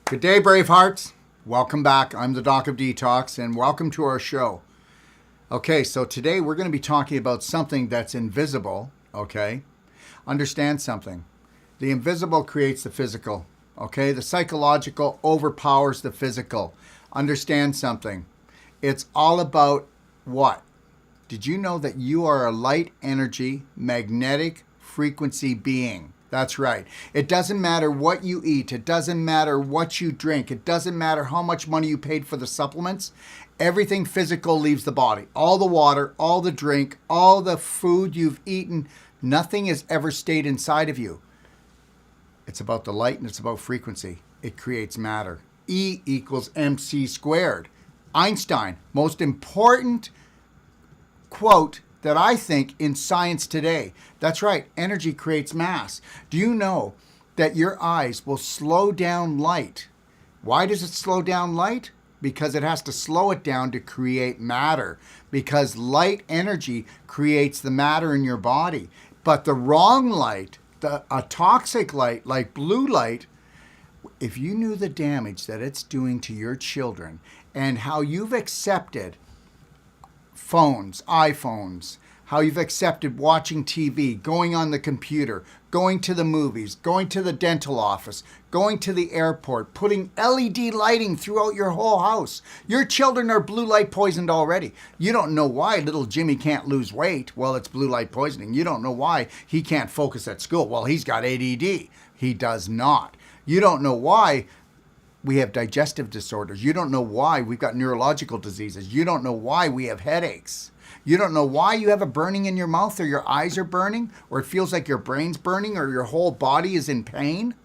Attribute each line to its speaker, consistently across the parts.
Speaker 1: Good day, Bravehearts. Welcome back. I'm the Doc of Detox, and welcome to our show. Okay, so today we're going to be talking about something that's invisible, okay? Understand something. The invisible creates the physical, okay? The psychological overpowers the physical. Understand something. It's all about what? Did you know that you are a light energy, magnetic frequency being? That's right. It doesn't matter what you eat. It doesn't matter what you drink. It doesn't matter how much money you paid for the supplements. Everything physical leaves the body. All the water, all the drink, all the food you've eaten, nothing has ever stayed inside of you. It's about the light and it's about frequency. It creates matter. E equals mc squared. Einstein, most important quote that I think in science today. That's right, energy creates mass. Do you know that your eyes will slow down light? Why does it slow down light? Because it has to slow it down to create matter. Because light energy creates the matter in your body. But the wrong light, a toxic light like blue light, if you knew the damage that it's doing to your children and how you've accepted phones, iPhones, how you've accepted watching TV, going on the computer, going to the movies, going to the dental office, going to the airport, putting LED lighting throughout your whole house. Your children are blue light poisoned already. You don't know why little Jimmy can't lose weight. Well, it's blue light poisoning. You don't know why he can't focus at school. Well, he's got ADD. He does not. You don't know why we have digestive disorders. You don't know why we've got neurological diseases. You don't know why we have headaches. You don't know why you have a burning in your mouth or your eyes are burning or it feels like your brain's burning or your whole body is in pain.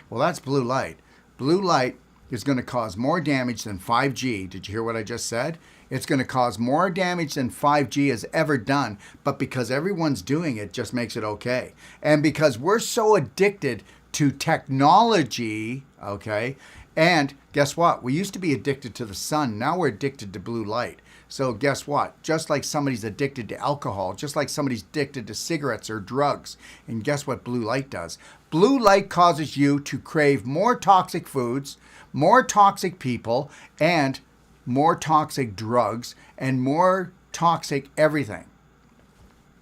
Speaker 1: Well, that's blue light. Blue light is going to cause more damage than 5G. Did you hear what I just said? It's going to cause more damage than 5G has ever done, but because everyone's doing it just makes it okay. And because we're so addicted to technology, okay, and guess what? We used to be addicted to the sun. Now we're addicted to blue light. So guess what? Just like somebody's addicted to alcohol, just like somebody's addicted to cigarettes or drugs. And guess what blue light does? Blue light causes you to crave more toxic foods, more toxic people, and more toxic drugs, and more toxic everything.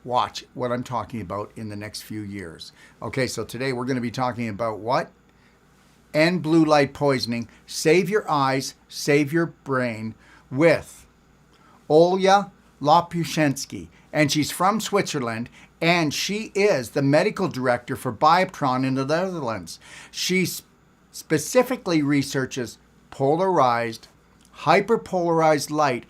Speaker 1: Watch what I'm talking about in the next few years. Okay, so today we're going to be talking about what? And blue light poisoning. Save your eyes, save your brain with Olja Lopushansky. And she's from Switzerland, and she is the medical director for Bioptron in the Netherlands. She specifically researches polarized, hyperpolarized light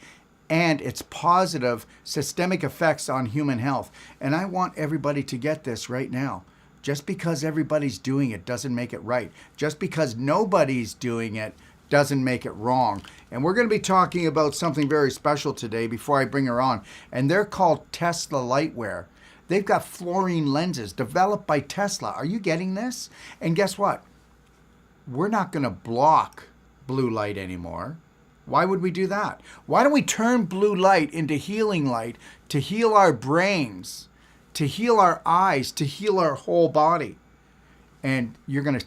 Speaker 1: and its positive systemic effects on human health. And I want everybody to get this right now. Just because everybody's doing it doesn't make it right. Just because nobody's doing it doesn't make it wrong. And we're going to be talking about something very special today before I bring her on. And they're called Tesla lightwear. They've got fluorine lenses developed by Tesla. Are you getting this? And guess what? We're not going to block blue light anymore. Why would we do that? Why don't we turn blue light into healing light to heal our brains, to heal our eyes, to heal our whole body? And you're going to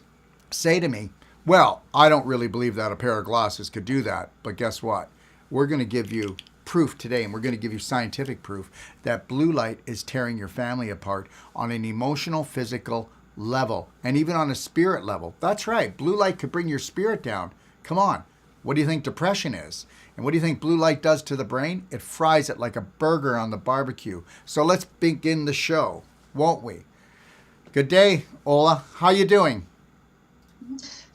Speaker 1: say to me, well, I don't really believe that a pair of glasses could do that. But guess what? We're going to give you proof today, and we're going to give you scientific proof that blue light is tearing your family apart on an emotional, physical level, and even on a spirit level. That's right. Blue light could bring your spirit down. Come on. What do you think depression is? And what do you think blue light does to the brain? It fries it like a burger on the barbecue. So let's begin the show, won't we? Good day, Ola. How you doing?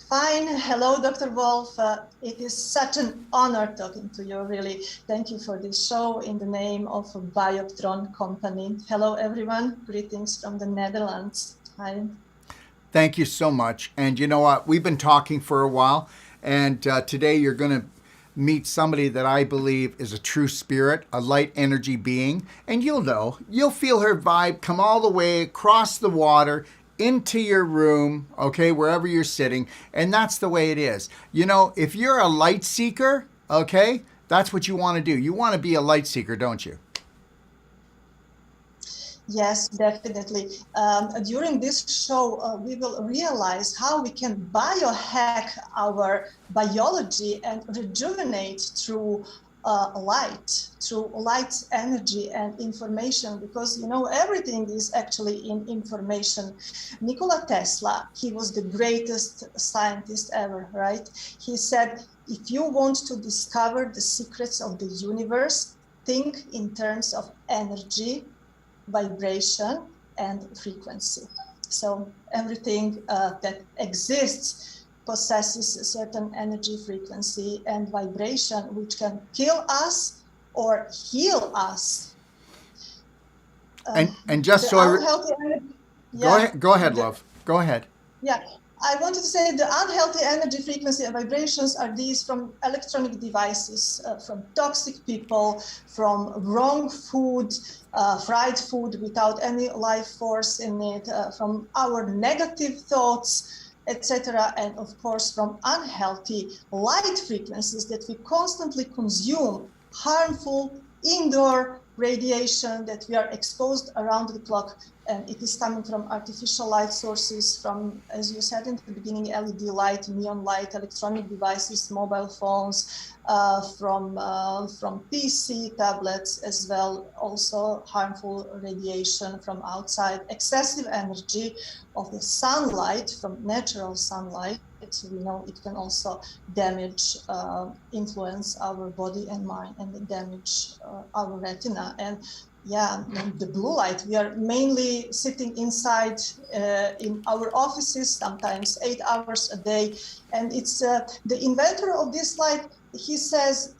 Speaker 2: Fine. Hello, Dr. Wolf. It is such an honor talking to you, really. Thank you for this show in the name of Bioptron company. Hello, everyone. Greetings from the Netherlands. Hi.
Speaker 1: Thank you so much. And you know what? We've been talking for a while. And today you're going to meet somebody that I believe is a true spirit, a light energy being. And you'll feel her vibe come all the way across the water into your room, okay, wherever you're sitting. And that's the way it is. You know, if you're a light seeker, okay, that's what you want to do. You want to be a light seeker, don't you?
Speaker 2: Yes, definitely. During this show, we will realize how we can biohack our biology and rejuvenate through light energy and information, because everything is actually in information. Nikola Tesla, he was the greatest scientist ever, right? He said, if you want to discover the secrets of the universe, think in terms of energy, vibration, and frequency. So everything that exists possesses a certain energy, frequency, and vibration, which can kill us or heal us.
Speaker 1: And just so go ahead, love. Go ahead.
Speaker 2: Yeah, I wanted to say the unhealthy energy, frequency, and vibrations are these from electronic devices, from toxic people, from wrong food, fried food without any life force in it, from our negative thoughts, etc., and of course from unhealthy light frequencies that we constantly consume, harmful indoor radiation that we are exposed around the clock, and it is coming from artificial light sources, from, as you said in the beginning, LED light, neon light, electronic devices, mobile phones, from PC, tablets as well, also harmful radiation from outside, excessive energy of the sunlight, from natural sunlight. We know it can also damage, influence our body and mind, and damage our retina. And yeah, the blue light, we are mainly sitting inside in our offices, sometimes 8 hours a day. And it's the inventor of this light, he says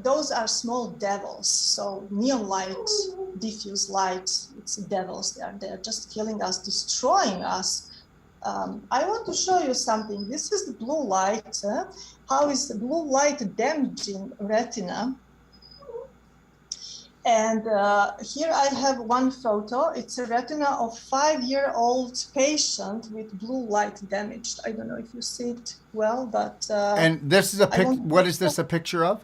Speaker 2: those are small devils. So neon light, diffuse light, it's devils. They're just killing us, destroying us. I want to show you something. This is the blue light. How is the blue light damaging retina? And here I have one photo. It's a retina of 5-year-old patient with blue light damaged. I don't know if you see it well, but...
Speaker 1: and this is what is this a picture of?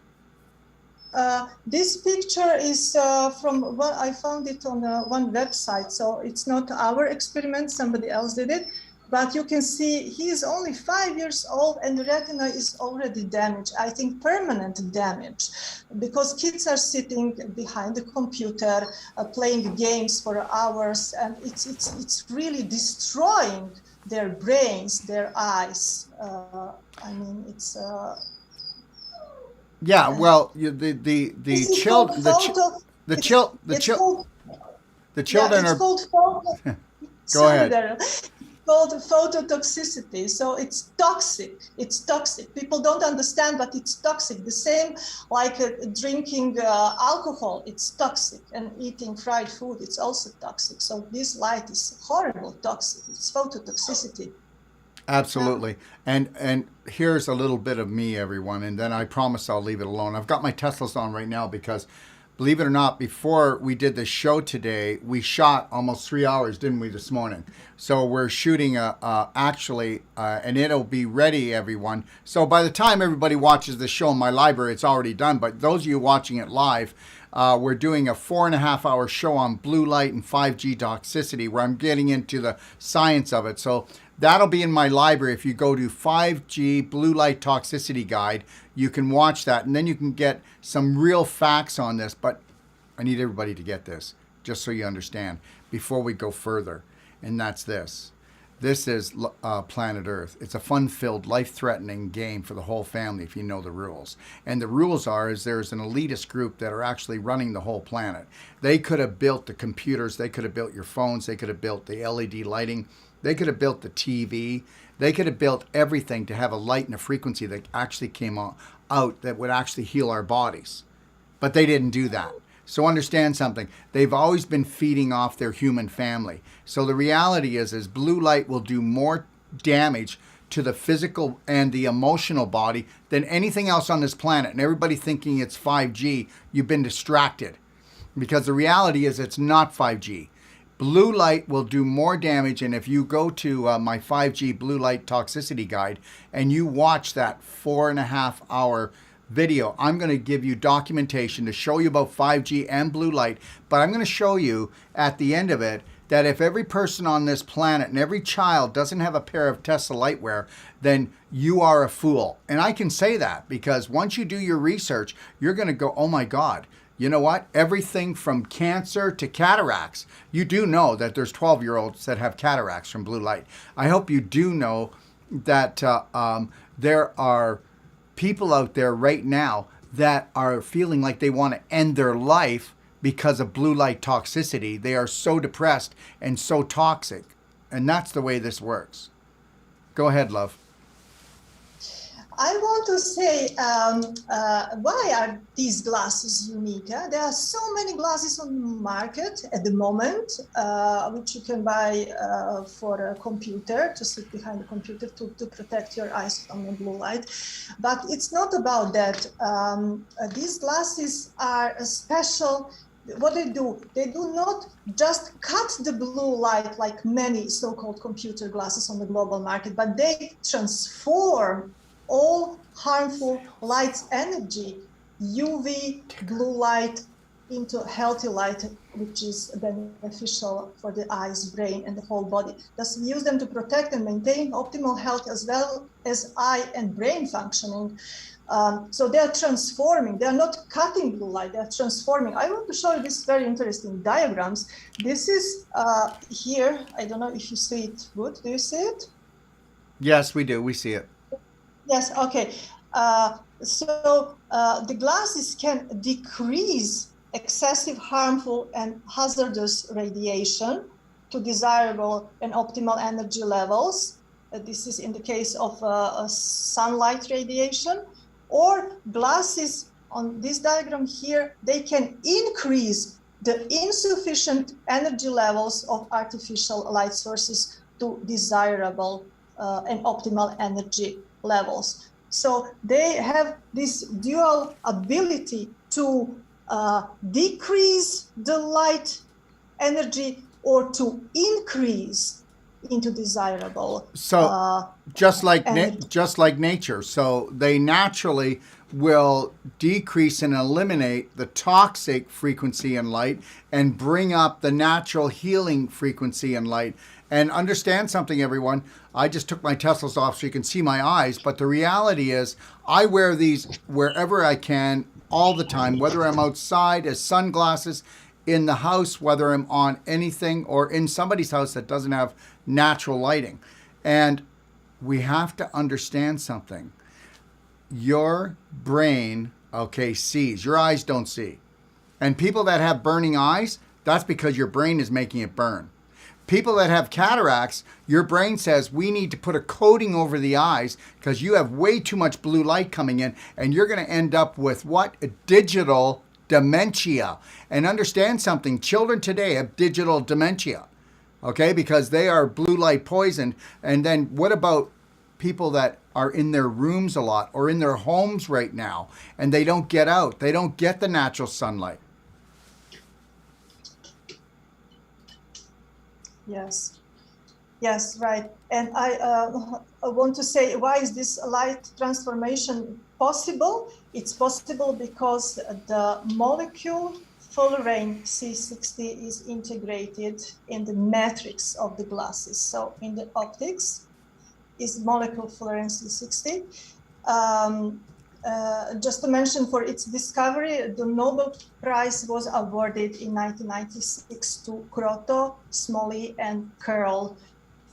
Speaker 2: This picture is from what I found it on one website. So it's not our experiment, somebody else did it. But you can see he is only 5 years old and the retina is already damaged. I think permanent damage, because kids are sitting behind the computer, playing games for hours, and it's really destroying their brains, their eyes. I mean, it's.
Speaker 1: Yeah, well, the children are.
Speaker 2: Go ahead. Called phototoxicity. So it's toxic. It's toxic. People don't understand, but it's toxic. The same like drinking alcohol, it's toxic. And eating fried food, it's also toxic. So this light is horrible toxic. It's phototoxicity.
Speaker 1: Absolutely. And here's a little bit of me, everyone, and then I promise I'll leave it alone. I've got my Teslas on right now because, believe it or not, before we did the show today, we shot almost 3 hours, didn't we, this morning? So we're shooting and it'll be ready, everyone. So by the time everybody watches the show in my library, it's already done. But those of you watching it live, we're doing a 4.5-hour show on blue light and 5G toxicity, where I'm getting into the science of it. So that'll be in my library. If you go to 5G Blue Light Toxicity Guide, you can watch that, and then you can get some real facts on this. But I need everybody to get this, just so you understand, before we go further. And that's this. This is Planet Earth. It's a fun-filled, life-threatening game for the whole family if you know the rules. And the rules is there's an elitist group that are actually running the whole planet. They could have built the computers. They could have built your phones. They could have built the LED lighting. They could have built the TV. They could have built everything to have a light and a frequency that actually came out that would actually heal our bodies. But they didn't do that. So understand something. They've always been feeding off their human family. So the reality is blue light will do more damage to the physical and the emotional body than anything else on this planet. And everybody thinking it's 5G, you've been distracted. Because the reality is it's not 5G. Blue light will do more damage, and if you go to my 5G Blue Light Toxicity Guide and you watch that 4.5-hour video, I'm going to give you documentation to show you about 5G and blue light, but I'm going to show you at the end of it that if every person on this planet and every child doesn't have a pair of Tesla lightwear, then you are a fool. And I can say that because once you do your research, you're going to go, oh my God, you know what? Everything from cancer to cataracts. You do know that there's 12-year-olds that have cataracts from blue light. I hope you do know that there are people out there right now that are feeling like they want to end their life because of blue light toxicity. They are so depressed and so toxic. And that's the way this works. Go ahead, love.
Speaker 2: I want to say, why are these glasses unique? There are so many glasses on the market at the moment, which you can buy for a computer, to sit behind the computer to protect your eyes from the blue light. But it's not about that. These glasses are a special. What they do not just cut the blue light like many so-called computer glasses on the global market, but they transform all harmful light's energy, UV, blue light, into healthy light, which is beneficial for the eyes, brain, and the whole body. Thus, we use them to protect and maintain optimal health as well as eye and brain functioning. So they are transforming. They are not cutting blue light. They are transforming. I want to show you this very interesting diagrams. This is here. I don't know if you see it good. Do you see it?
Speaker 1: Yes, we do. We see it.
Speaker 2: Yes, okay. The glasses can decrease excessive harmful and hazardous radiation to desirable and optimal energy levels. This is in the case of sunlight radiation. Or glasses on this diagram here, they can increase the insufficient energy levels of artificial light sources to desirable and optimal energy levels. So they have this dual ability to decrease the light energy or to increase into desirable.
Speaker 1: So just like nature. So they naturally will decrease and eliminate the toxic frequency in light and bring up the natural healing frequency in light. And understand something, everyone. I just took my Teslas off so you can see my eyes, but the reality is I wear these wherever I can all the time, whether I'm outside as sunglasses, in the house, whether I'm on anything, or in somebody's house that doesn't have natural lighting. And we have to understand something. Your brain, sees. Your eyes don't see. And people that have burning eyes, that's because your brain is making it burn. People that have cataracts, your brain says, we need to put a coating over the eyes because you have way too much blue light coming in, and you're going to end up with what? A digital dementia. And understand something, children today have digital dementia, because they are blue light poisoned. And then what about people that are in their rooms a lot or in their homes right now and they don't get out? They don't get the natural sunlight.
Speaker 2: Yes, right. And I want to say, why is this light transformation possible? It's possible because the molecule fullerene C60 is integrated in the matrix of the glasses. So in the optics is molecule fullerene C60. Just to mention, for its discovery, the Nobel Prize was awarded in 1996 to Kroto, Smolly, and Curl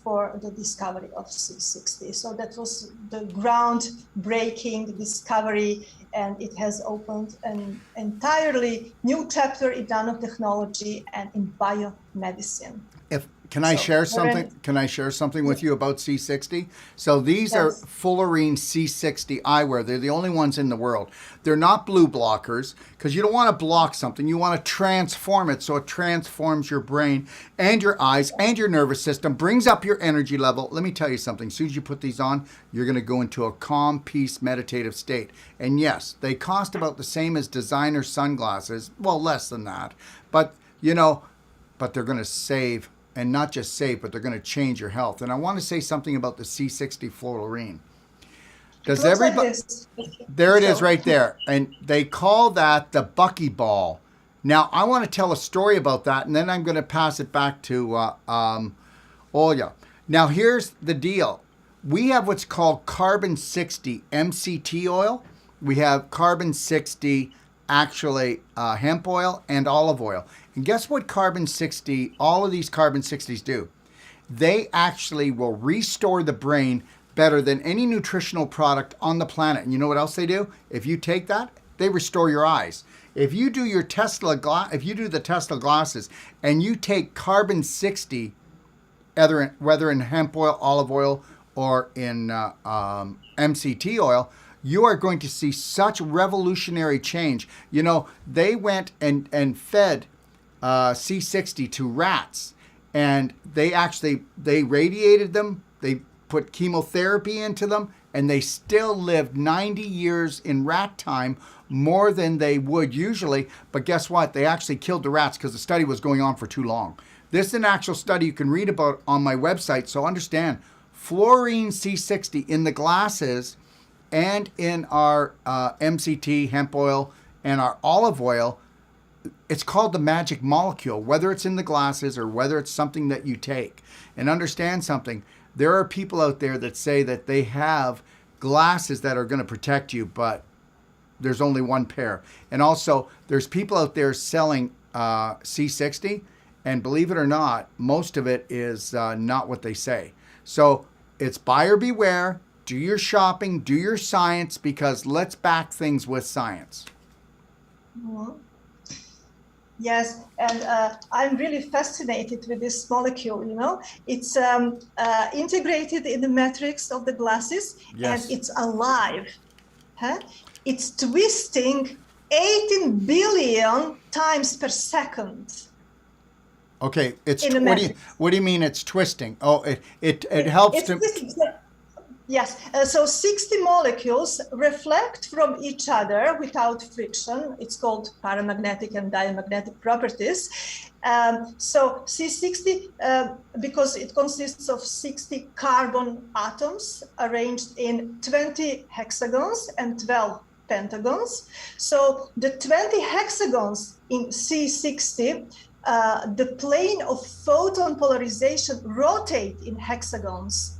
Speaker 2: for the discovery of C60. So that was the groundbreaking discovery, and it has opened an entirely new chapter in nanotechnology and in biomedicine.
Speaker 1: Can I share something? Can I share something with you about C60? So these are fullerene C60 eyewear. They're the only ones in the world. They're not blue blockers because you don't want to block something. You want to transform it so it transforms your brain and your eyes and your nervous system, brings up your energy level. Let me tell you something. As soon as you put these on, you're going to go into a calm, peace, meditative state. And yes, they cost about the same as designer sunglasses. Well, less than that. But, but they're going to save. And not just save, but they're going to change your health. And I want to say something about the C60 fullerene.
Speaker 2: It
Speaker 1: Does
Speaker 2: looks like
Speaker 1: everybody?
Speaker 2: this.
Speaker 1: There it is
Speaker 2: So,
Speaker 1: right there. And they call that the buckyball. Now, I want to tell a story about that, and then I'm going to pass it back to Olya. Now, here's the deal. We have what's called carbon 60 MCT oil. We have carbon 60 actually hemp oil and olive oil. And guess what carbon 60, all of these carbon 60s do? They actually will restore the brain better than any nutritional product on the planet. And you know what else they do? If you take that, they restore your eyes. If you do your if you do the Tesla glasses and you take carbon 60, whether in hemp oil, olive oil, or in MCT oil, you are going to see such revolutionary change. You know, they went and fed C60 to rats, and they radiated them. They put chemotherapy into them, and they still lived 90 years in rat time, more than they would usually. But guess what? They actually killed the rats because the study was going on for too long. This is an actual study you can read about on my website. So understand, fluorine C60 in the glasses and in our MCT, hemp oil, and our olive oil, it's called the magic molecule, whether it's in the glasses or whether it's something that you take. And understand something. There are people out there that say that they have glasses that are going to protect you, but there's only one pair. And also, there's people out there selling C60, and believe it or not, most of it is not what they say. So it's buyer beware, do your shopping, do your science, because let's back things with science.
Speaker 2: Mhm. Yes, and I'm really fascinated with this molecule, you know. It's integrated in the matrix of the glasses,
Speaker 1: Yes.
Speaker 2: and it's alive. Huh? It's twisting 18 billion times per second.
Speaker 1: Okay, it's
Speaker 2: In the matrix.
Speaker 1: what do you mean it's twisting? Oh, it helps
Speaker 2: It's
Speaker 1: to.
Speaker 2: twisting. Yes, so 60 molecules reflect from each other without friction. It's called paramagnetic and diamagnetic properties. So C60, because it consists of 60 carbon atoms arranged in 20 hexagons and 12 pentagons. So the 20 hexagons in C60, the plane of photon polarization rotate in hexagons.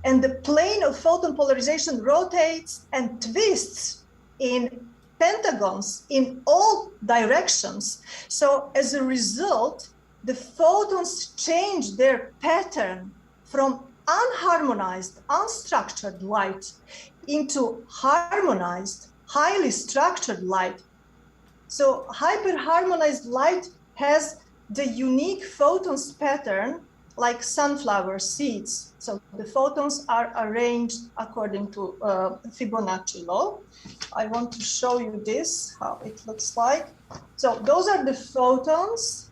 Speaker 2: And the plane of photon polarization rotates and twists in pentagons in all directions. So as a result, the photons change their pattern from unharmonized, unstructured light into harmonized, highly structured light. So hyperharmonized light has the unique photons pattern like sunflower seeds. So the photons are arranged according to Fibonacci law. I want to show you this, how it looks like. So those are the photons,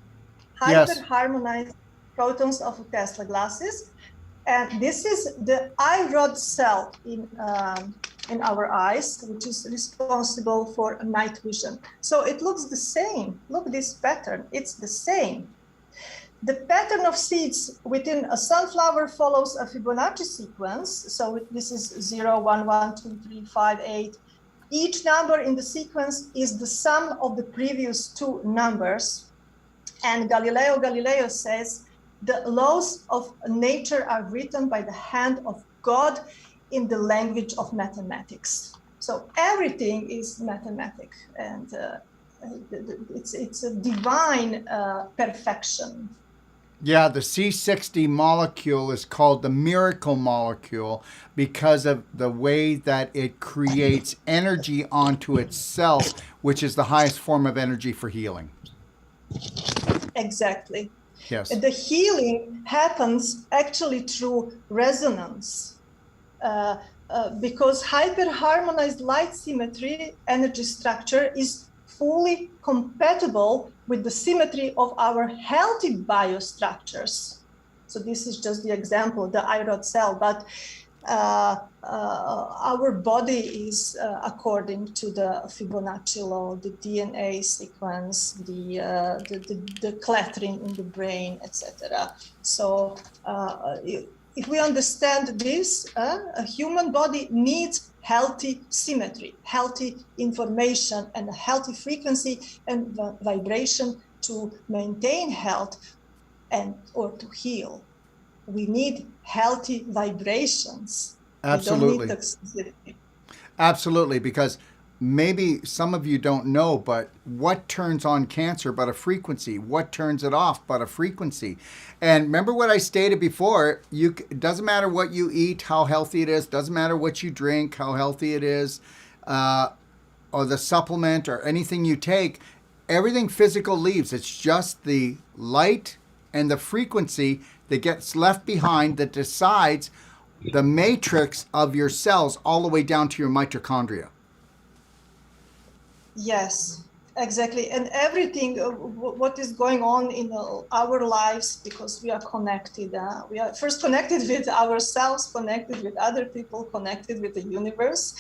Speaker 2: hyper-harmonized photons of Tesla glasses. And this is the eye rod cell in our eyes, which is responsible for night vision. So it looks the same. Look, this pattern, it's the same. The pattern of seeds within a sunflower follows a Fibonacci sequence. So this is 0, 1, 1, 2, 3, 5, 8. Each number in the sequence is the sum of the previous two numbers. And Galileo Galilei says, the laws of nature are written by the hand of God in the language of mathematics. So everything is mathematic, and it's a divine perfection.
Speaker 1: Yeah, the C60 molecule is called the miracle molecule because of the way that it creates energy onto itself, which is the highest form of energy for healing.
Speaker 2: Exactly.
Speaker 1: Yes.
Speaker 2: The healing happens actually through resonance, because hyperharmonized light symmetry energy structure is fully compatible with the symmetry of our healthy biostructures. So this is just the example, the eye rod cell, but our body is according to the Fibonacci law, the DNA sequence, the cluttering in the brain, etc. So if we understand this, a human body needs healthy symmetry, healthy information, and a healthy frequency and vibration to maintain health and or to heal. We need healthy vibrations.
Speaker 1: Absolutely.
Speaker 2: We don't need toxicity.
Speaker 1: Absolutely, because maybe some of you don't know, but what turns on cancer but a frequency? What turns it off but a frequency? And remember what I stated before, it doesn't matter what you eat, how healthy it is, doesn't matter what you drink, how healthy it is, or the supplement or anything you take, everything physical leaves. It's just the light and the frequency that gets left behind that decides the matrix of your cells all the way down to your mitochondria.
Speaker 2: Yes, exactly. And everything, what is going on in our lives, because we are connected. We are first connected with ourselves, connected with other people, connected with the universe.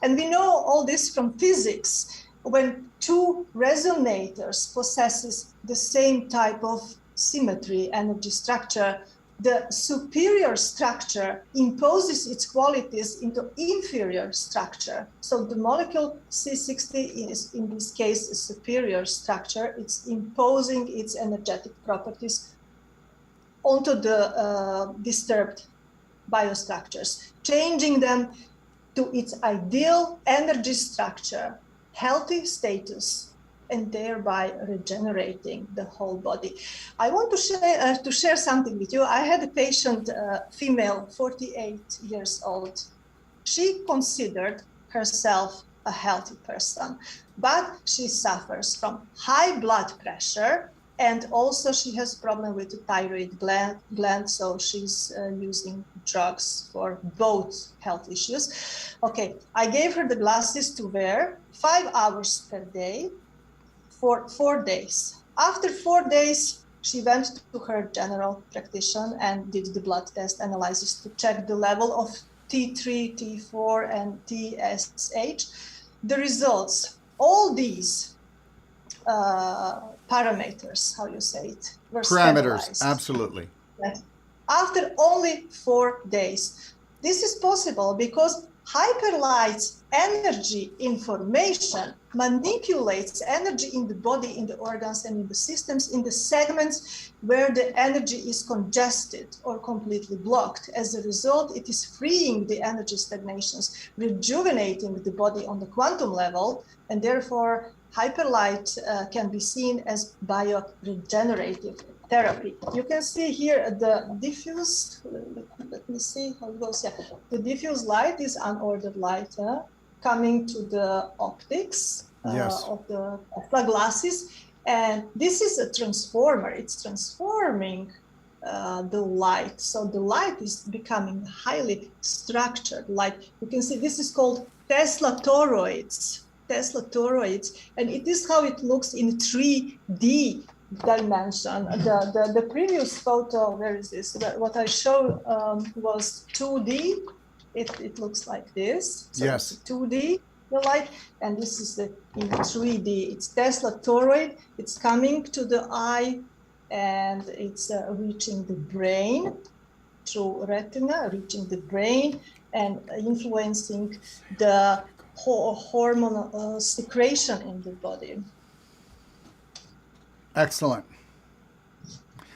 Speaker 2: And we know all this from physics. When two resonators possesses the same type of symmetry, energy structure, the superior structure imposes its qualities into inferior structure. So the molecule C60 is, in this case, a superior structure. It's imposing its energetic properties onto the disturbed biostructures, changing them to its ideal energy structure, healthy status, and thereby regenerating the whole body. I want to share something with you. I had a patient, female, 48 years old. She considered herself a healthy person, but she suffers from high blood pressure, and also she has problem with the thyroid gland, so she's using drugs for both health issues. Okay, I gave her the glasses to wear 5 hours per day for 4 days. After 4 days, she went to her general practitioner and did the blood test analysis to check the level of T3, T4, and TSH. The results, all these parameters, how you say it, were
Speaker 1: Parameters,
Speaker 2: stabilized.
Speaker 1: absolutely.
Speaker 2: Yes. After only 4 days. This is possible because hyperlight's energy information manipulates energy in the body, in the organs, and in the systems, in the segments where the energy is congested or completely blocked. As a result, it is freeing the energy stagnations, rejuvenating the body on the quantum level, and therefore hyperlight can be seen as bioregenerative therapy. You can see here the diffuse, let me see how it goes. Yeah. The diffuse light is unordered light coming to the optics of the glasses. And this is a transformer. It's transforming the light. So the light is becoming highly structured light. You can see this is called Tesla toroids. Tesla toroids. And it is how it looks in 3D dimension. The previous photo, where is this? What I showed was 2D. It looks like this. So
Speaker 1: yes.
Speaker 2: It's 2D, the light, and this is the in 3D. It's Tesla toroid. It's coming to the eye, and it's reaching the brain through retina, reaching the brain, and influencing the hormonal secretion in the body.
Speaker 1: Excellent.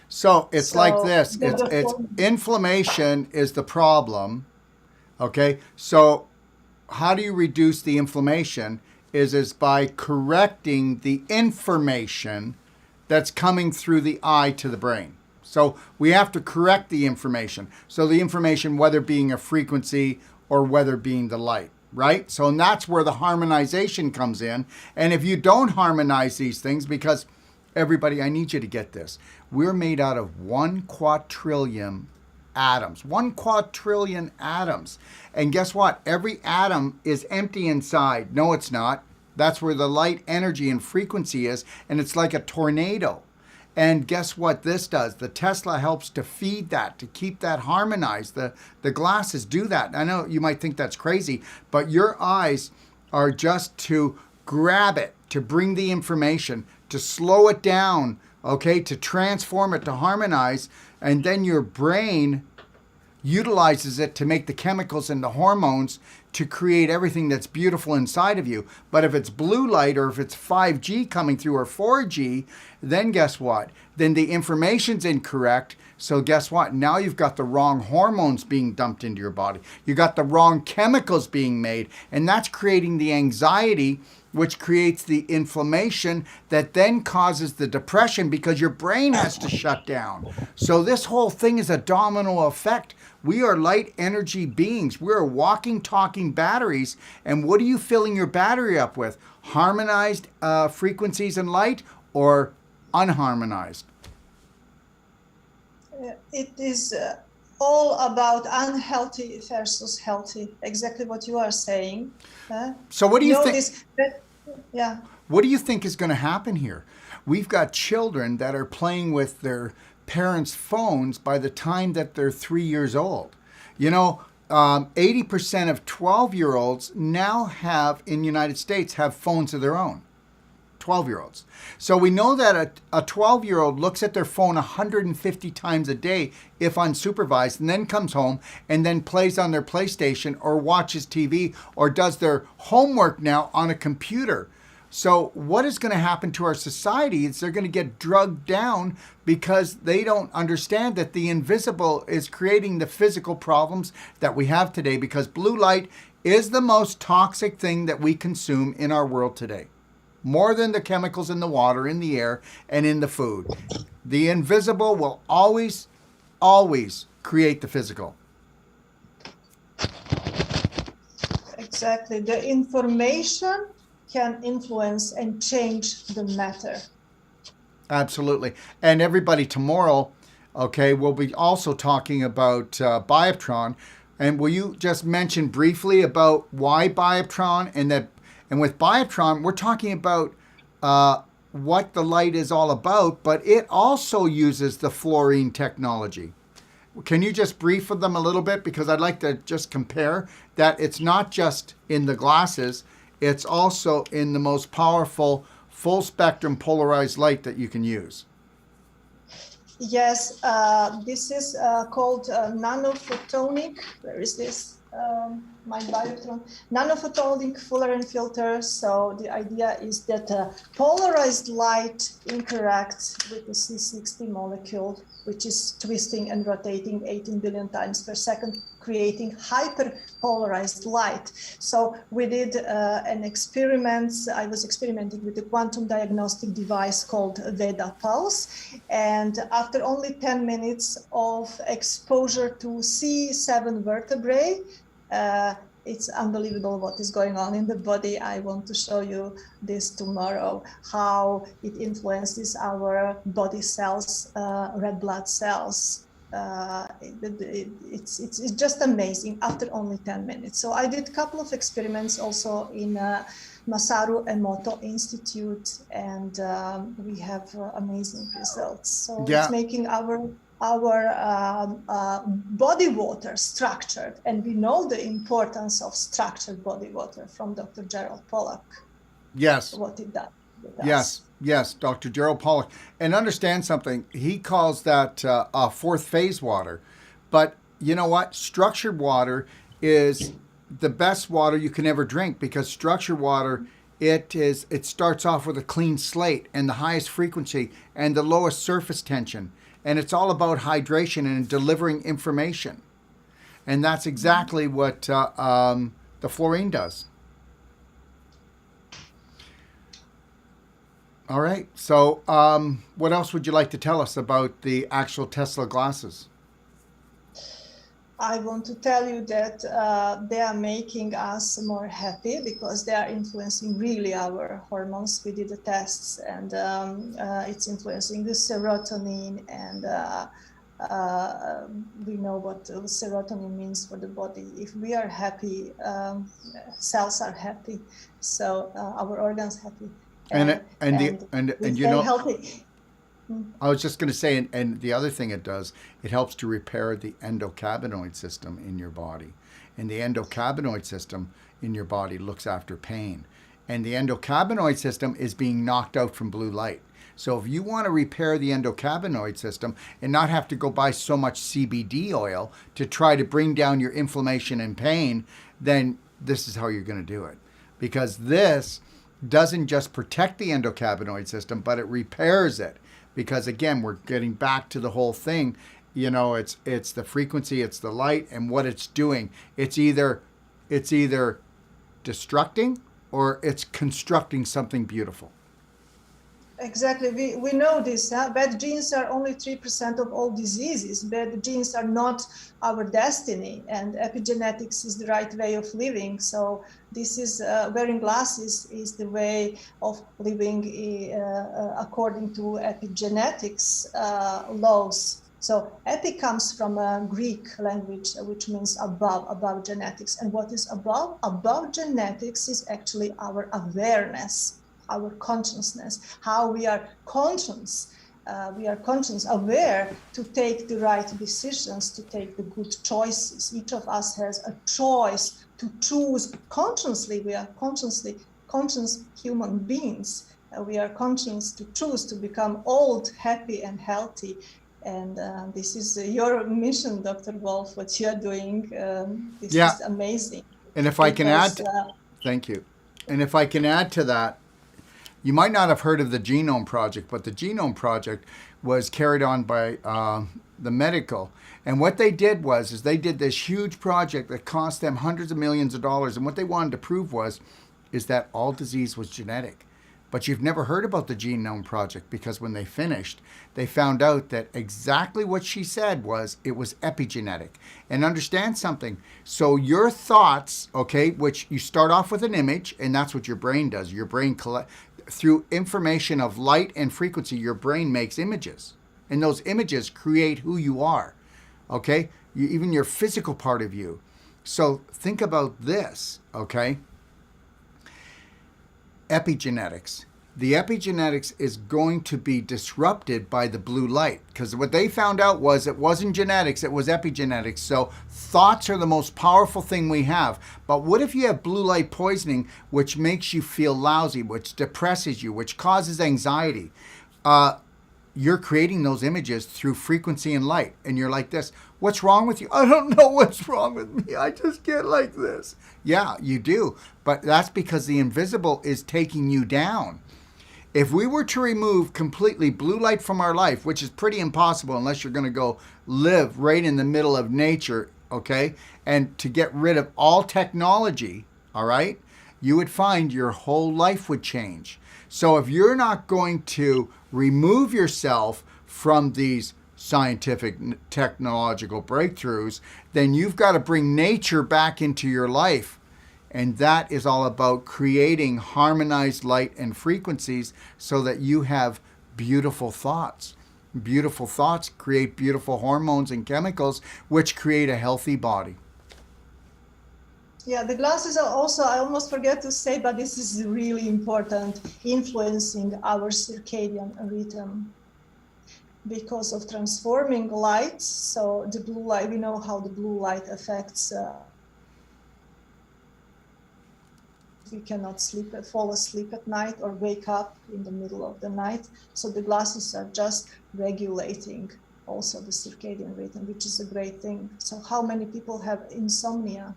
Speaker 1: So it's like this. It's inflammation is the problem. Okay. So how do you reduce the inflammation is by correcting the information that's coming through the eye to the brain. So we have to correct the information. So the information, whether being a frequency or whether being the light. Right? So and that's where the harmonization comes in. And if you don't harmonize these things, because everybody, I need you to get this. We're made out of 1 quadrillion atoms. 1 quadrillion atoms. And guess what? Every atom is empty inside. No, it's not. That's where the light energy and frequency is. And it's like a tornado. And guess what this does? The Tesla helps to feed that, to keep that harmonized. The glasses do that. I know you might think that's crazy, but your eyes are just to grab it, to bring the information, to slow it down, okay, to transform it, to harmonize, and then your brain utilizes it to make the chemicals and the hormones to create everything that's beautiful inside of you. But if it's blue light, or if it's 5G coming through, or 4G, then guess what? Then the information's incorrect. So guess what? Now you've got the wrong hormones being dumped into your body. You got the wrong chemicals being made. And that's creating the anxiety, which creates the inflammation that then causes the depression because your brain has to shut down. So this whole thing is a domino effect. We are light energy beings. We're walking, talking batteries. And what are you filling your battery up with? Harmonized frequencies and light, or unharmonized?
Speaker 2: It is all about unhealthy versus healthy. Exactly what you are saying.
Speaker 1: So what do you think?
Speaker 2: Yeah.
Speaker 1: What do you think is going to happen here? We've got children that are playing with their parents' phones by the time that they're 3 years old. 80% of 12-year-olds now have, in the United States, have phones of their own. 12-year-olds. So we know that a 12-year-old looks at their phone 150 times a day if unsupervised, and then comes home and then plays on their PlayStation or watches TV or does their homework now on a computer. So what is going to happen to our society is they're going to get drugged down because they don't understand that the invisible is creating the physical problems that we have today, because blue light is the most toxic thing that we consume in our world today. More than the chemicals in the water, in the air, and in the food. The invisible will always, always create the physical.
Speaker 2: Exactly. The information can influence and change the matter.
Speaker 1: Absolutely. And everybody, tomorrow, okay, we'll be also talking about Bioptron. And will you just mention briefly about why Bioptron, and with Bioptron, we're talking about what the light is all about, but it also uses the fluorine technology. Can you just brief them a little bit? Because I'd like to just compare that it's not just in the glasses, it's also in the most powerful full spectrum polarized light that you can use.
Speaker 2: Yes, this is called nanophotonic. Where is this? My Bioptron nanophotonic Fullerene filter. So the idea is that polarized light interacts with the C60 molecule, which is twisting and rotating 18 billion times per second, creating hyperpolarized light. So we did an experiment. I was experimenting with a quantum diagnostic device called Veda Pulse. And after only 10 minutes of exposure to C7 vertebrae, it's unbelievable what is going on in the body. I want to show you this tomorrow, how it influences our body cells, red blood cells. It's just amazing after only 10 minutes. So I did a couple of experiments also in Masaru Emoto Institute, and we have amazing results. So
Speaker 1: yeah.
Speaker 2: It's making our body water structured, and we know the importance of structured body water from Dr. Gerald Pollack.
Speaker 1: Yes.
Speaker 2: What it does.
Speaker 1: Yes, Dr. Gerald Pollack. And understand something, he calls that fourth phase water. But you know what? Structured water is the best water you can ever drink, because structured water, it starts off with a clean slate and the highest frequency and the lowest surface tension. And it's all about hydration and delivering information. And that's exactly what the fluorine does. All right. So what else would you like to tell us about the actual Tesla glasses?
Speaker 2: I want to tell you that they are making us more happy because they are influencing really our hormones. We did the tests, and it's influencing the serotonin, and we know what serotonin means for the body. If we are happy, cells are happy, so our organs happy,
Speaker 1: and you know,
Speaker 2: healthy.
Speaker 1: I was just going to say, and the other thing it does, it helps to repair the endocannabinoid system in your body. And the endocannabinoid system in your body looks after pain. And the endocannabinoid system is being knocked out from blue light. So if you want to repair the endocannabinoid system and not have to go buy so much CBD oil to try to bring down your inflammation and pain, then this is how you're going to do it. Because this doesn't just protect the endocannabinoid system, but it repairs it. Because again, we're getting back to the whole thing. You know, it's the frequency, it's the light, and what it's doing. It's either destructing or it's constructing something beautiful.
Speaker 2: Exactly. We know this. Bad genes are only 3% of all diseases. Bad genes are not our destiny, and epigenetics is the right way of living. So this is wearing glasses is the way of living according to epigenetics laws. So epi comes from a Greek language, which means above genetics. And what is above? Above genetics is actually our awareness, our consciousness, how we are conscious. We are conscious, aware to take the right decisions, to take the good choices. Each of us has a choice to choose consciously. We are conscious human beings. We are conscious to choose to become old, happy, and healthy. And this is your mission, Dr. Wolf, what you're doing. This is amazing.
Speaker 1: And if I can add, thank you. And if I can add to that, you might not have heard of the Genome Project, but the Genome Project was carried on by the medical. And what they did is they did this huge project that cost them hundreds of millions of dollars. And what they wanted to prove is that all disease was genetic. But you've never heard about the Genome Project because when they finished, they found out that exactly what she said was it was epigenetic. And understand something. So your thoughts, okay, which you start off with an image, and that's what your brain does. Your brain through information of light and frequency, your brain makes images. And those images create who you are, okay? Even your physical part of you. So think about this, okay? Epigenetics. The epigenetics is going to be disrupted by the blue light because what they found out was it wasn't genetics, it was epigenetics. So thoughts are the most powerful thing we have. But what if you have blue light poisoning, which makes you feel lousy, which depresses you, which causes anxiety? You're creating those images through frequency and light. And you're like this. What's wrong with you? I don't know what's wrong with me. I just get like this. Yeah, you do. But that's because the invisible is taking you down. If we were to remove completely blue light from our life, which is pretty impossible unless you're going to go live right in the middle of nature, okay, and to get rid of all technology, all right, you would find your whole life would change. So if you're not going to remove yourself from these scientific technological breakthroughs, then you've got to bring nature back into your life. And that is all about creating harmonized light and frequencies so that you have beautiful thoughts. Beautiful thoughts create beautiful hormones and chemicals, which create a healthy body.
Speaker 2: Yeah, the glasses are also, I almost forget to say, but this is really important, influencing our circadian rhythm because of transforming light. So the blue light, we know how the blue light affects we cannot fall asleep at night or wake up in the middle of the night. So the glasses are just regulating also the circadian rhythm, which is a great thing. So how many people have insomnia?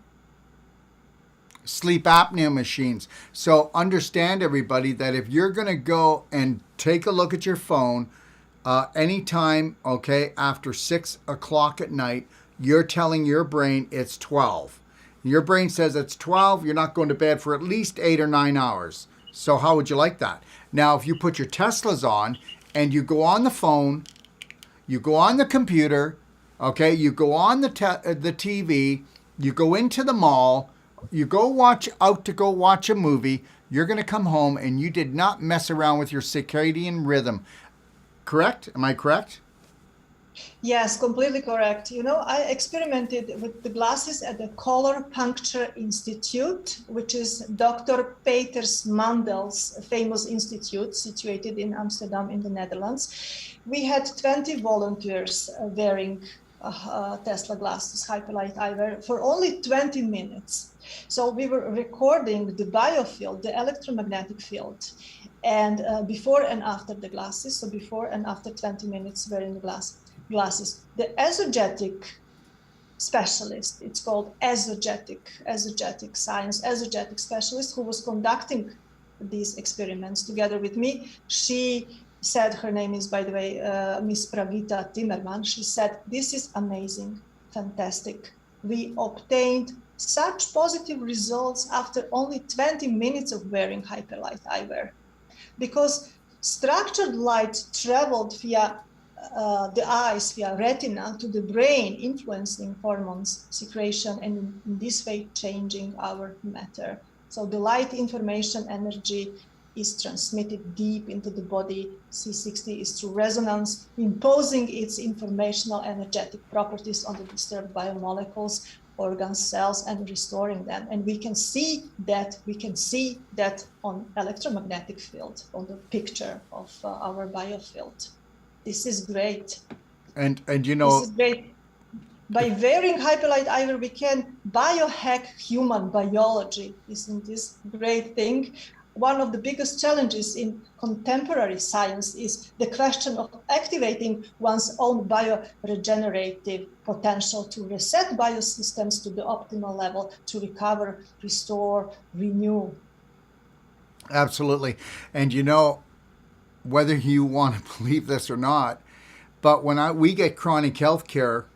Speaker 1: Sleep apnea machines. So understand, everybody, that if you're going to go and take a look at your phone anytime, okay, after 6 o'clock at night, you're telling your brain it's 12. Your brain says it's 12, you're not going to bed for at least 8 or 9 hours. So how would you like that? Now, if you put your Teslas on and you go on the phone, you go on the computer, okay, you go on the TV, you go into the mall, you go watch a movie, you're going to come home and you did not mess around with your circadian rhythm. Correct? Am I correct?
Speaker 2: Yes, completely correct. You know, I experimented with the glasses at the Color Puncture Institute, which is Dr. Peters Mandel's famous institute situated in Amsterdam in the Netherlands. We had 20 volunteers wearing Tesla glasses, hyperlight eyewear, for only 20 minutes. So we were recording the biofield, the electromagnetic field. and before and after the glasses, so before and after 20 minutes wearing the glasses. The exogetic specialist, it's called exogetic science, exogetic specialist, who was conducting these experiments together with me. She said, her name is, by the way, Miss Pravita Timmerman. She said, this is amazing, fantastic. We obtained such positive results after only 20 minutes of wearing hyperlight eyewear, because structured light traveled via the eyes, via retina, to the brain, influencing hormones secretion, and in this way changing our matter. So the light information energy is transmitted deep into the body. C60 is through resonance, imposing its informational energetic properties on the disturbed biomolecules, organs, cells, and restoring them. And we can see that on electromagnetic field, on the picture of our biofield. This is great.
Speaker 1: And you know,
Speaker 2: this is great. By wearing hyperlight eyewear, we can biohack human biology. Isn't this a great thing? One of the biggest challenges in contemporary science is the question of activating one's own bioregenerative potential to reset biosystems to the optimal level, to recover, restore, renew.
Speaker 1: absolutely. And you know, whether you want to believe this or not, but when we get chronic health care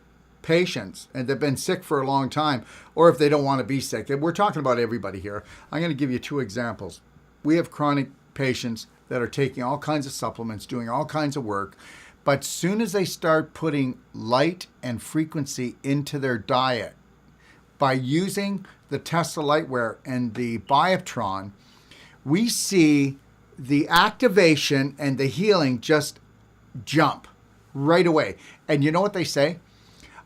Speaker 1: patients and they've been sick for a long time, or if they don't want to be sick, and we're talking about everybody here. I'm going to give you two examples. We have chronic patients that are taking all kinds of supplements, doing all kinds of work, but soon as they start putting light and frequency into their diet by using the Tesla lightwear and the Bioptron, we see the activation and the healing just jump right away. And you know what they say?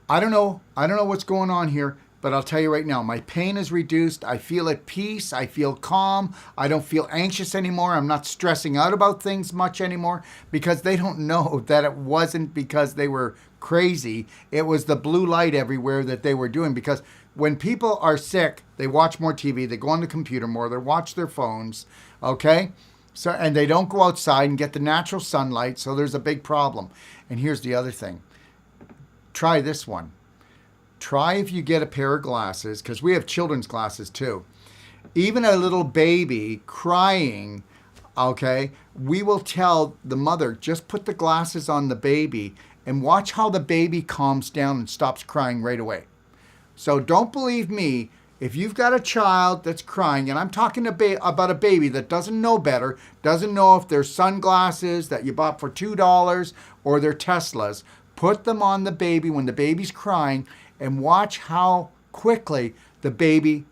Speaker 1: I don't know what's going on here, but I'll tell you right now, my pain is reduced. I feel at peace. I feel calm. I don't feel anxious anymore. I'm not stressing out about things much anymore, because they don't know that it wasn't because they were crazy. It was the blue light everywhere that they were doing. Because when people are sick, they watch more TV, they go on the computer more, they watch their phones, okay? So, and they don't go outside and get the natural sunlight, so there's a big problem. And here's the other thing. Try this one. Try if you get a pair of glasses, because we have children's glasses too. Even a little baby crying, okay, we will tell the mother, just put the glasses on the baby and watch how the baby calms down and stops crying right away. So don't believe me. If you've got a child that's crying, and I'm talking about a baby that doesn't know better, doesn't know if they're sunglasses that you bought for $2 or they're Teslas, put them on the baby when the baby's crying and watch how quickly the baby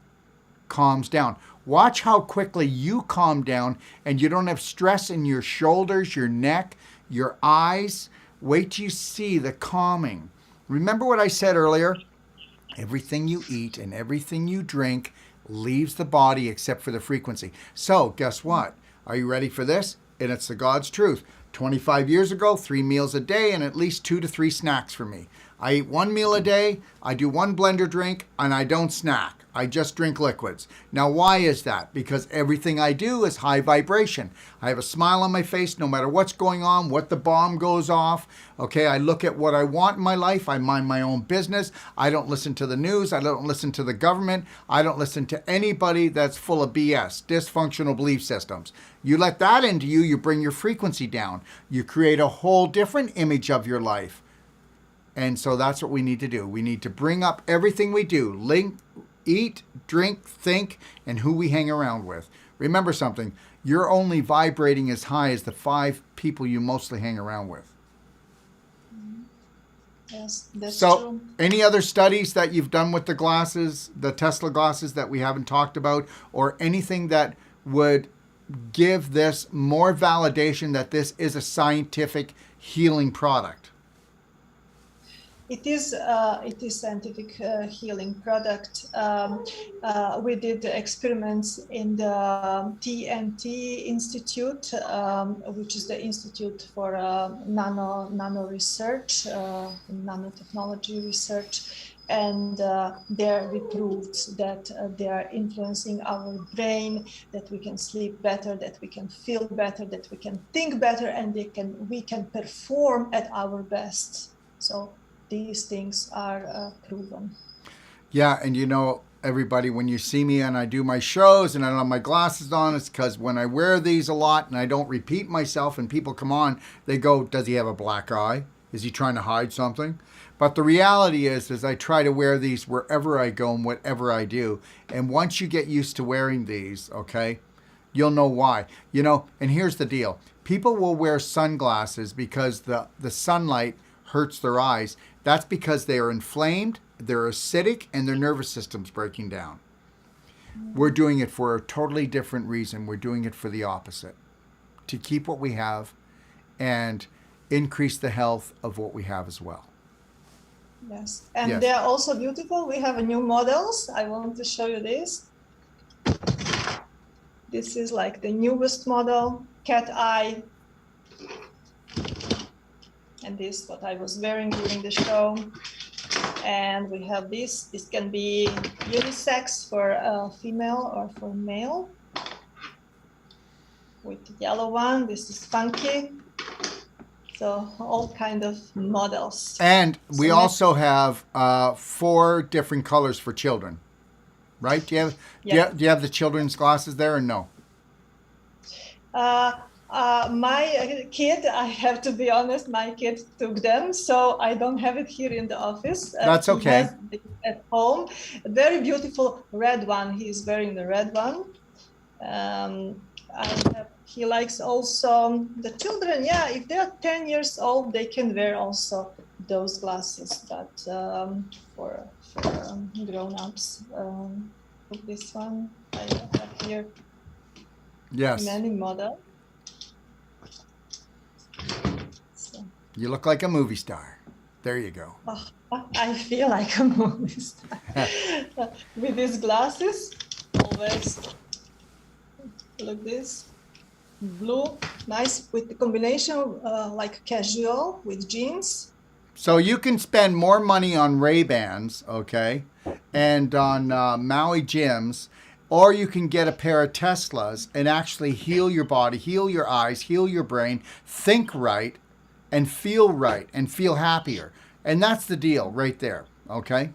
Speaker 1: calms down. Watch how quickly you calm down and you don't have stress in your shoulders, your neck, your eyes. Wait till you see the calming. Remember what I said earlier? Everything you eat and everything you drink leaves the body except for the frequency. So guess what? Are you ready for this? And it's the God's truth. 25 years ago, 3 meals a day and at least 2 to 3 snacks for me. I eat 1 meal a day, I do 1 blender drink, and I don't snack. I just drink liquids. Now, why is that? Because everything I do is high vibration. I have a smile on my face no matter what's going on, what the bomb goes off. Okay, I look at what I want in my life. I mind my own business. I don't listen to the news. I don't listen to the government. I don't listen to anybody that's full of BS, dysfunctional belief systems. You let that into you, you bring your frequency down. You create a whole different image of your life. And so that's what we need to do. We need to bring up everything we do. Eat, drink, think, and who we hang around with. Remember something, you're only vibrating as high as the 5 people you mostly hang around with.
Speaker 2: Yes, that's
Speaker 1: so,
Speaker 2: true.
Speaker 1: Any other studies that you've done with the glasses, the Tesla glasses that we haven't talked about, or anything that would give this more validation that this is a scientific healing product?
Speaker 2: It is scientific healing product. We did experiments in the TNT Institute, which is the Institute for Nano Research, Nanotechnology Research, And there we proved that they are influencing our brain, that we can sleep better, that we can feel better, that we can think better, and we can perform at our best. So these things are proven.
Speaker 1: Yeah, and you know, everybody, when you see me and I do my shows and I don't have my glasses on, it's because when I wear these a lot and I don't repeat myself and people come on, they go, does he have a black eye? Is he trying to hide something? But the reality is I try to wear these wherever I go and whatever I do. And once you get used to wearing these, okay, you'll know why. You know, and here's the deal. People will wear sunglasses because the sunlight hurts their eyes. That's because they are inflamed, they're acidic, and their nervous system's breaking down. We're doing it for a totally different reason. We're doing it for the opposite. To keep what we have and increase the health of what we have as well.
Speaker 2: Yes, and
Speaker 1: Yes.
Speaker 2: they are also beautiful. We have new models. I want to show you this. This is like the newest model, cat eye. And this is what I was wearing during the show. And we have this. This can be unisex for female or for male. With the yellow one, this is funky. So all kind of models.
Speaker 1: And we
Speaker 2: So
Speaker 1: also have 4 different colors for children, right? Do you have the children's glasses there or no?
Speaker 2: My kid, I have to be honest, my kid took them, so I don't have it here in the office.
Speaker 1: That's okay.
Speaker 2: He has it at home. A very beautiful red one. He's wearing the red one. He likes also the children. Yeah, if they're 10 years old, they can wear also those glasses. But for grown-ups, this one I have here.
Speaker 1: Yes.
Speaker 2: Many models. So,
Speaker 1: You look like a movie star. There you go.
Speaker 2: I feel like a movie star. With these glasses, always look this. Blue, nice with the combination like casual with jeans.
Speaker 1: So you can spend more money on Ray-Bans, okay, and on Maui gyms, or you can get a pair of Teslas and actually heal your body, heal your eyes, heal your brain, think right, and feel happier. And that's the deal right there, okay?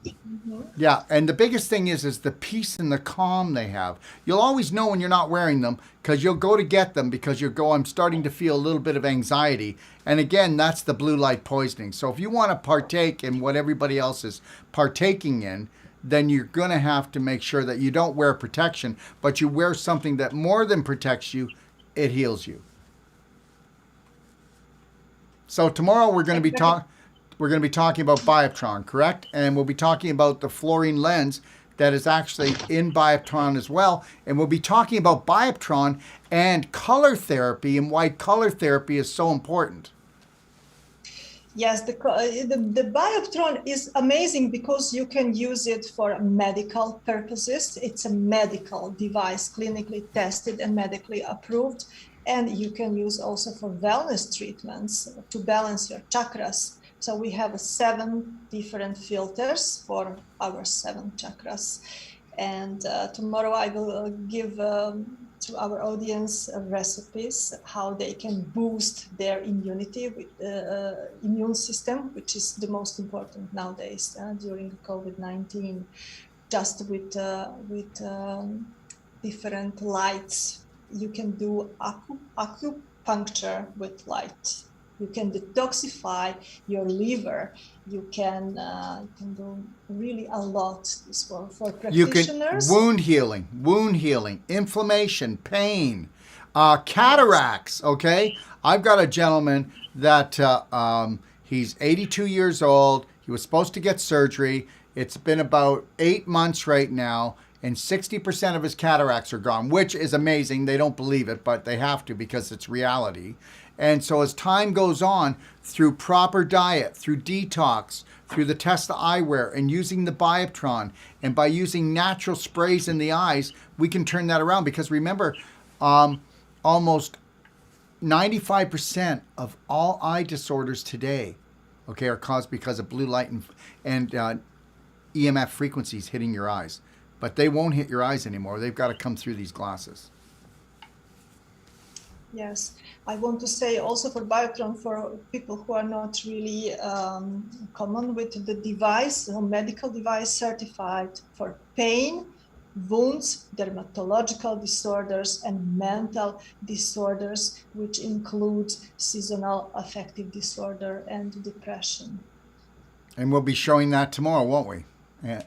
Speaker 1: Mm-hmm. Yeah, and the biggest thing is the peace and the calm they have. You'll always know when you're not wearing them because you'll go to get them because you'll go, I'm starting to feel a little bit of anxiety. And again, that's the blue light poisoning. So if you want to partake in what everybody else is partaking in, then you're going to have to make sure that you don't wear protection, but you wear something that more than protects you, it heals you. So tomorrow we're going to be talking about Bioptron, correct? And we'll be talking about the fluorine lens that is actually in Bioptron as well. And we'll be talking about Bioptron and color therapy and why color therapy is so important.
Speaker 2: Yes, the Bioptron is amazing because you can use it for medical purposes. It's a medical device, clinically tested and medically approved. And you can use also for wellness treatments to balance your chakras. So we have 7 different filters for our 7 chakras. And tomorrow I will give to our audience recipes how they can boost their immunity with the immune system, which is the most important nowadays during COVID-19, just with different lights. You can do acupuncture with light. You can detoxify your liver. You can do really a lot for practitioners.
Speaker 1: You can wound healing, inflammation, pain, cataracts. Okay, I've got a gentleman that he's 82 years old. He was supposed to get surgery. It's been about 8 months right now, and 60% of his cataracts are gone, which is amazing. They don't believe it, but they have to because it's reality. And so as time goes on, through proper diet, through detox, through the Tesla eyewear, and using the Bioptron, and by using natural sprays in the eyes, we can turn that around. Because remember, almost 95% of all eye disorders today okay, are caused because of blue light and EMF frequencies hitting your eyes. But they won't hit your eyes anymore. They've got to come through these glasses.
Speaker 2: Yes, I want to say also for Bioptron, for people who are not really common with the device, a medical device certified for pain, wounds, dermatological disorders, and mental disorders, which includes seasonal affective disorder and depression.
Speaker 1: And we'll be showing that tomorrow, won't we? Yeah.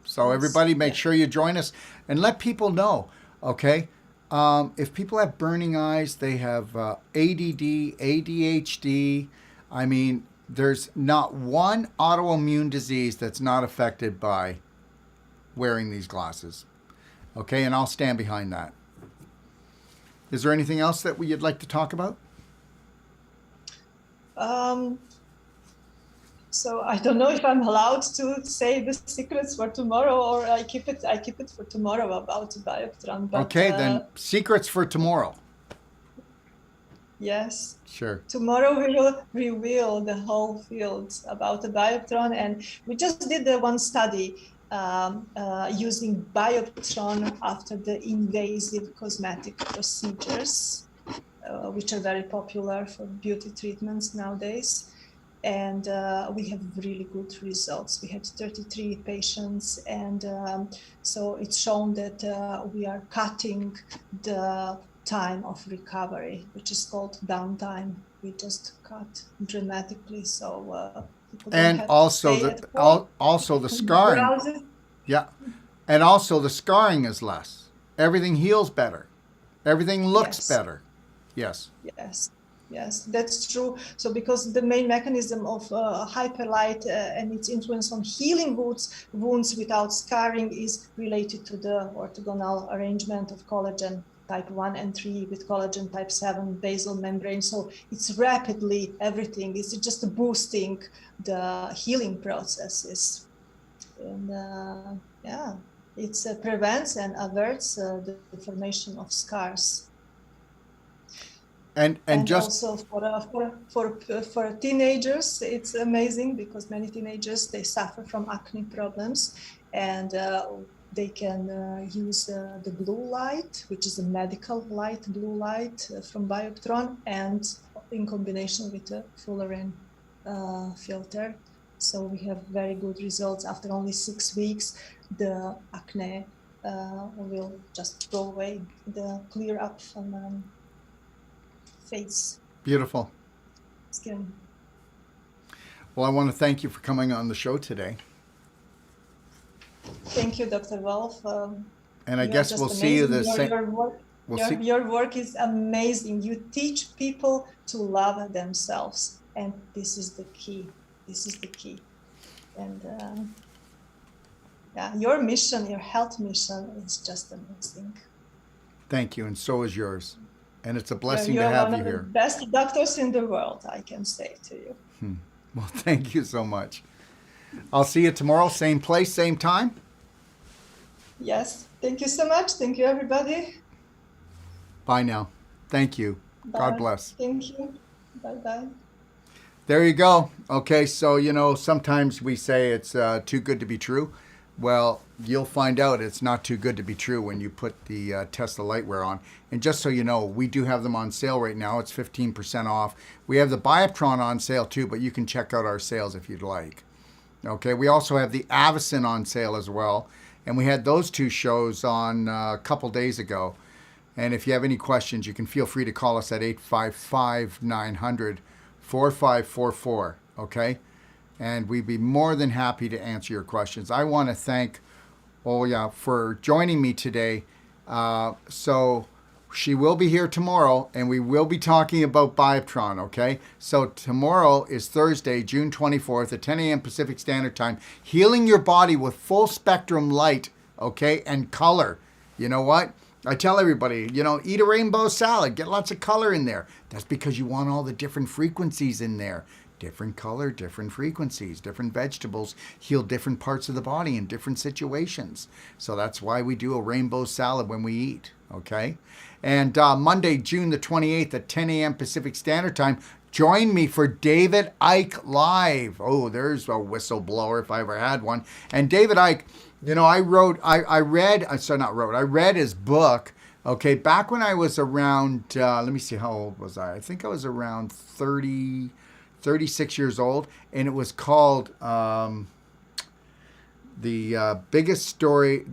Speaker 1: So everybody, make sure you join us and let people know, okay? If people have burning eyes, they have ADD, ADHD. I mean, there's not one autoimmune disease that's not affected by wearing these glasses. Okay, and I'll stand behind that. Is there anything else that you'd like to talk about?
Speaker 2: So I don't know if I'm allowed to say the secrets for tomorrow, or I keep it for tomorrow about Bioptron. But,
Speaker 1: okay, then secrets for tomorrow.
Speaker 2: Yes.
Speaker 1: Sure.
Speaker 2: Tomorrow we will reveal the whole field about the Bioptron, and we just did the one study using Bioptron after the invasive cosmetic procedures, which are very popular for beauty treatments nowadays. And we have really good results. We had 33 patients, and so it's shown that we are cutting the time of recovery, which is called downtime. We just cut dramatically, so people don't
Speaker 1: and
Speaker 2: have
Speaker 1: also
Speaker 2: to stay at home.
Speaker 1: also the scarring.
Speaker 2: Browsing.
Speaker 1: Yeah, and also the scarring is less. Everything heals better. Everything looks
Speaker 2: Yes.
Speaker 1: better. Yes.
Speaker 2: Yes. Yes, that's true. So because the main mechanism of hyperlight and its influence on healing wounds without scarring is related to the orthogonal arrangement of collagen type 1 and 3 with collagen type 7 basal membrane. So it's rapidly everything. It's just boosting the healing processes. And yeah, it prevents and averts the formation of scars.
Speaker 1: And just
Speaker 2: also for teenagers, it's amazing because many teenagers, they suffer from acne problems, and they can use the blue light, which is a medical light, blue light from Bioptron, and in combination with a fluorine filter. So we have very good results. After only 6 weeks, the acne will just go away, the clear up from face.
Speaker 1: beautiful.
Speaker 2: Skin.
Speaker 1: Well, I want to thank you for coming on the show today.
Speaker 2: Thank you, Dr. Wolf.
Speaker 1: And I guess we'll see you the same.
Speaker 2: Your work is amazing. You teach people to love themselves, and this is the key. This is the key. And yeah, your mission, your health mission, is just amazing.
Speaker 1: Thank you, and so is yours. And it's a blessing
Speaker 2: You're
Speaker 1: to have
Speaker 2: one
Speaker 1: you
Speaker 2: of the
Speaker 1: here.
Speaker 2: best doctors in the world, I can say to you.
Speaker 1: Well, thank you so much. I'll see you tomorrow, same place, same time.
Speaker 2: Yes, thank you so much. Thank you, everybody.
Speaker 1: Bye now. Thank you. God
Speaker 2: Bye.
Speaker 1: bless.
Speaker 2: Thank you. Bye-bye.
Speaker 1: There you go. Okay, so, sometimes we say it's too good to be true. Well, you'll find out it's not too good to be true when you put the Tesla lightwear on. And just so you know, we do have them on sale right now. It's 15% off. We have the Bioptron on sale too, but you can check out our sales if you'd like. Okay, we also have the Avicen on sale as well. And we had those two shows on a couple days ago. And if you have any questions, you can feel free to call us at 855-900-4544, okay? And we'd be more than happy to answer your questions. I want to thank Olya for joining me today. So she will be here tomorrow, and we will be talking about Bioptron, okay? So tomorrow is Thursday, June 24th at 10 a.m. Pacific Standard Time. Healing your body with full spectrum light, okay, and color. You know what? I tell everybody, eat a rainbow salad, get lots of color in there. That's because you want all the different frequencies in there. Different color, different frequencies, different vegetables heal different parts of the body in different situations. So that's why we do a rainbow salad when we eat, okay? And Monday, June the 28th at 10 a.m. Pacific Standard Time, join me for David Icke Live. Oh, there's a whistleblower if I ever had one. And David Icke, I read his book, okay, back when I was around, let me see, how old was I? I think I was around 36 years old, and it was called The Biggest Story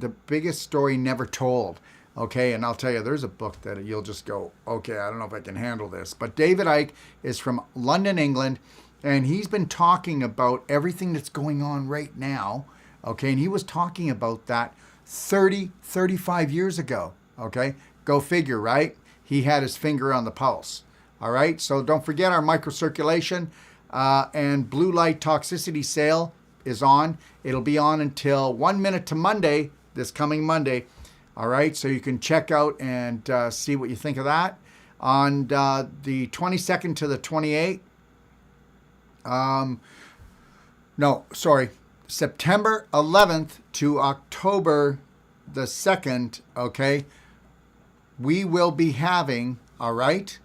Speaker 1: Never Told. Okay, and I'll tell you, there's a book that you'll just go, okay, I don't know if I can handle this. But David Icke is from London, England, and he's been talking about everything that's going on right now. Okay, and he was talking about that 35 years ago. Okay, go figure, right? He had his finger on the pulse. All right, so don't forget our microcirculation and blue light toxicity sale is on. It'll be on until 1 minute to Monday, this coming Monday. All right, so you can check out and see what you think of that. On the 22nd to the 28th, September 11th to October the 2nd, okay, we will be having, all right,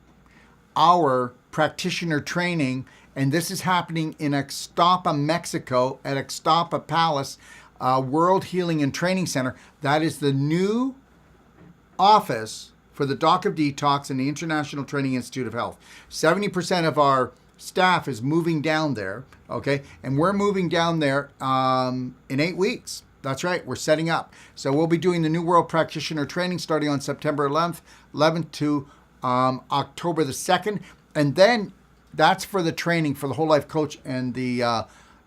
Speaker 1: our practitioner training, and this is happening in Ixtapa, Mexico, at Ixtapa Palace World Healing and Training Center. That is the new office for the Doc of Detox and the International Training Institute of Health. 70% of our staff is moving down there, okay, and we're moving down there in 8 weeks. That's right, we're setting up. So we'll be doing the New World Practitioner training starting on September 11th to October the 2nd. And then that's for the training for the Whole Life Coach and the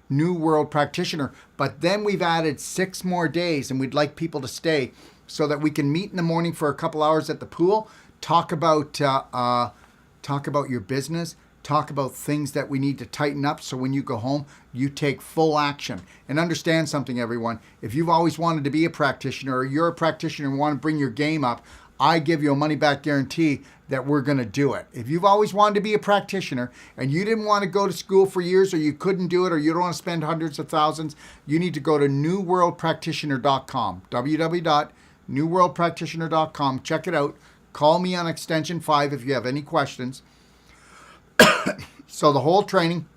Speaker 1: New World Practitioner. But then we've added 6 more days, and we'd like people to stay so that we can meet in the morning for a couple hours at the pool, talk about your business, talk about things that we need to tighten up so when you go home, you take full action. And understand something, everyone. If you've always wanted to be a practitioner, or you're a practitioner and want to bring your game up, I give you a money-back guarantee that we're going to do it. If you've always wanted to be a practitioner and you didn't want to go to school for years, or you couldn't do it, or you don't want to spend hundreds of thousands, you need to go to newworldpractitioner.com, www.newworldpractitioner.com. Check it out. Call me on extension 5 if you have any questions. So the whole training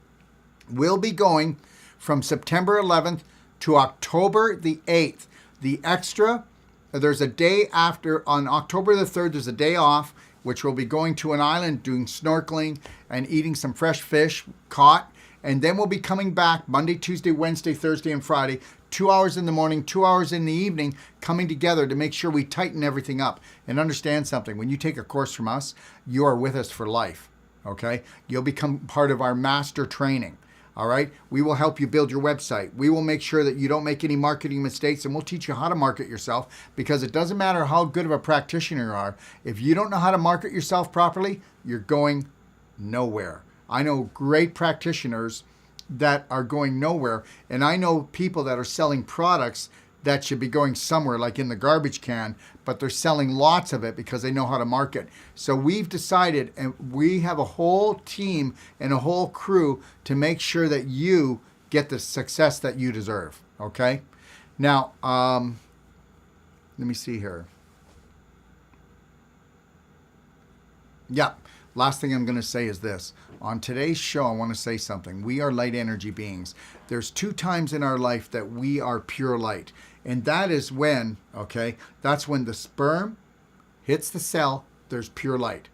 Speaker 1: will be going from September 11th to October the 8th. The extra, there's a day after, on October the 3rd, there's a day off, which we'll be going to an island, doing snorkeling and eating some fresh fish caught. And then we'll be coming back Monday, Tuesday, Wednesday, Thursday, and Friday, 2 hours in the morning, 2 hours in the evening, coming together to make sure we tighten everything up. And understand something, when you take a course from us, you are with us for life, okay? You'll become part of our master training, all right? We will help you build your website. We will make sure that you don't make any marketing mistakes, and we'll teach you how to market yourself, because it doesn't matter how good of a practitioner you are. If you don't know how to market yourself properly, you're going nowhere. I know great practitioners that are going nowhere, and I know people that are selling products that should be going somewhere, like in the garbage can, but they're selling lots of it because they know how to market. So we've decided, and we have a whole team and a whole crew to make sure that you get the success that you deserve, okay? Now, let me see here. Yeah. Last thing I'm going to say is this. On today's show, I want to say something. We are light energy beings. There's 2 times in our life that we are pure light. And that is when, okay, that's when the sperm hits the cell, there's pure light.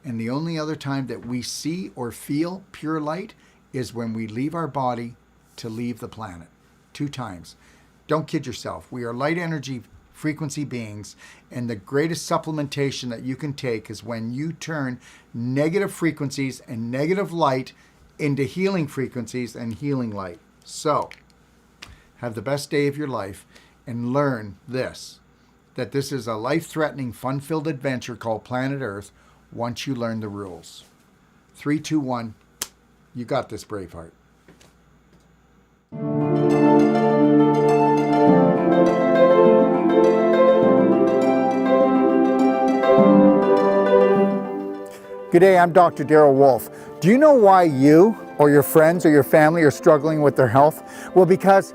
Speaker 1: And the only other time that we see or feel pure light is when we leave our body to leave the planet. 2 times. Don't kid yourself. We are light energy frequency beings, and the greatest supplementation that you can take is when you turn negative frequencies and negative light into healing frequencies and healing light. So, have the best day of your life, and learn this, that this is a life-threatening, fun-filled adventure called Planet Earth once you learn the rules. 3, 2, 1, you got this, Braveheart. G'day, I'm Dr. Darryl Wolf. Do you know why you or your friends or your family are struggling with their health? Well, because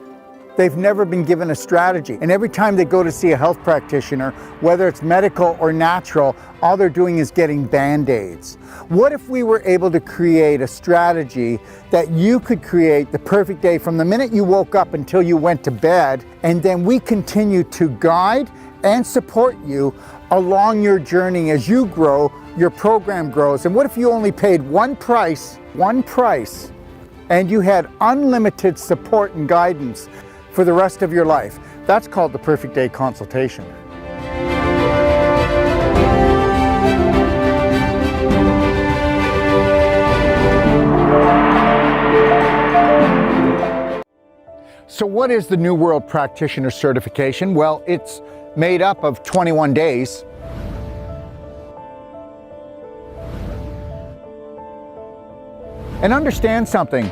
Speaker 1: they've never been given a strategy. And every time they go to see a health practitioner, whether it's medical or natural, all they're doing is getting Band-Aids. What if we were able to create a strategy that you could create the perfect day from the minute you woke up until you went to bed, and then we continue to guide and support you along your journey as you grow, your program grows. And what if you only paid one price, and you had unlimited support and guidance for the rest of your life? That's called the Perfect Day Consultation. So what is the New World Practitioner Certification? Well, it's made up of 21 days. And understand something,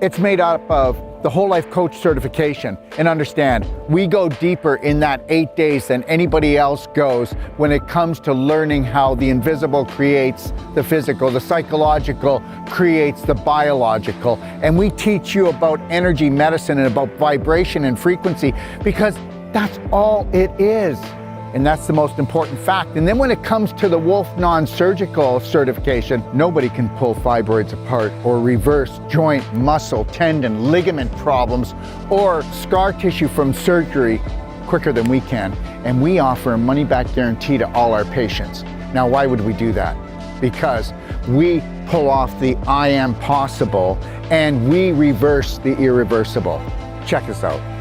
Speaker 1: it's made up of the Whole Life Coach certification. And understand, we go deeper in that 8 days than anybody else goes when it comes to learning how the invisible creates the physical, the psychological creates the biological. And we teach you about energy medicine and about vibration and frequency, because that's all it is. And that's the most important fact. And then when it comes to the Wolf non-surgical certification, nobody can pull fibroids apart or reverse joint, muscle, tendon, ligament problems or scar tissue from surgery quicker than we can. And we offer a money-back guarantee to all our patients. Now, why would we do that? Because we pull off the I am possible and we reverse the irreversible. Check this out.